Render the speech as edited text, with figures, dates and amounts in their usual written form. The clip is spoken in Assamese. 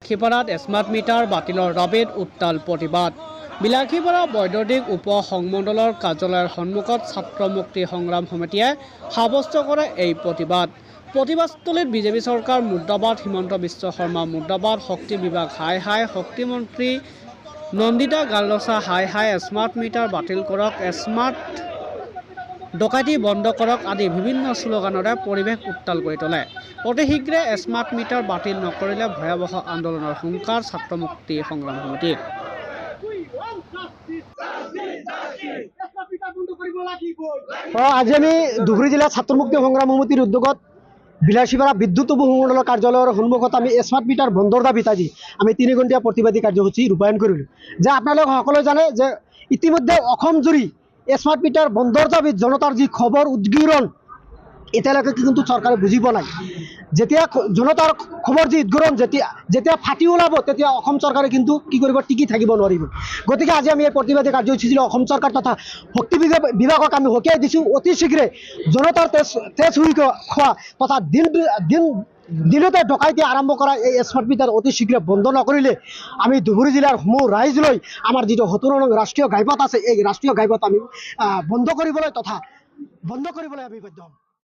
বিলাসীপাৰাত স্মাৰ্ট মিটাৰ বাতিলৰ দাবীত উত্তাল প্ৰতিবাদ। বিলাসীপাৰা বৈদ্যুতিক উপ সংমণ্ডলৰ কাৰ্যালয়ৰ সন্মুখত ছাত্ৰ মুক্তি সংগ্ৰাম সমিতিয়ে সাব্যস্ত কৰে এই প্ৰতিবাদ। প্ৰতিবাদস্থলীত বিজেপি চৰকাৰ মুৰ্দাবাদ, হিমন্ত বিশ্ব শৰ্মা মুৰ্দাবাদ, শক্তি বিভাগ হাই হাই, শক্তিমন্ত্ৰী নন্দিতা গাল্লচা হাই হাই, স্মাৰ্ট মিটাৰ বাতিল কৰক, স্মাৰ্ট ডকাইতি বন্ধ কৰক আদি বিভিন্ন শ্লোগানেৰে পৰিৱেশ উত্তাল কৰি তোলে। অতি শীঘ্ৰে স্মাৰ্ট মিটাৰ বাতিল নকৰিলে ভয়াৱহ আন্দোলনৰ হুংকাৰ ছাত্ৰ মুক্তি সংগ্ৰাম সমিতিৰ। আজি আমি ধুবুৰী জিলা ছাত্ৰ মুক্তি সংগ্ৰাম সমিতিৰ উদ্যোগত বিলাসীপাৰা বিদ্যুৎ উপমণ্ডলৰ কাৰ্যালয়ৰ সন্মুখত আমি স্মাৰ্ট মিটাৰ বন্ধৰ দাবীত আজি আমি 3 ঘণ্টীয়া প্ৰতিবাদী কাৰ্যসূচী ৰূপায়ণ কৰিলোঁ। যে আপোনালোক সকলোৱে জানে যে ইতিমধ্যে অসম জুৰি স্মাৰ্ট মিটাৰ বন্ধৰ দাবীত জনতাৰ যি খবৰ উদ্গীৰণ এতিয়ালৈকে কিন্তু চৰকাৰে বুজি পোৱা নাই। যেতিয়া জনতাৰ খবৰ যি উদ্গীৰণ যেতিয়া ফাটি ওলাব তেতিয়া অসম চৰকাৰে কিন্তু কি কৰিব, টিকি থাকিব নোৱাৰিব। গতিকে আজি আমি এই প্ৰতিবাদী কাৰ্যসূচীলৈ অসম চৰকাৰ তথা শক্তি বিভাগক আমি সকীয়াই দিছোঁ, অতি শীঘ্ৰে জনতাৰ তেজ হুই খোৱা তথা দিনতে ডকাইতি আৰম্ভ কৰা এই স্মাৰ্ট মিটাৰ অতি শীঘ্ৰে বন্ধ নকৰিলে আমি ধুবুৰী জিলাৰ সমূহ ৰাইজ লৈ আমাৰ যিটো 17 নং ৰাষ্ট্ৰীয় ঘাইপথ আছে এই ৰাষ্ট্ৰীয় ঘাইপথ আমি বন্ধ কৰিবলৈ আমি বাধ্য হ'ম।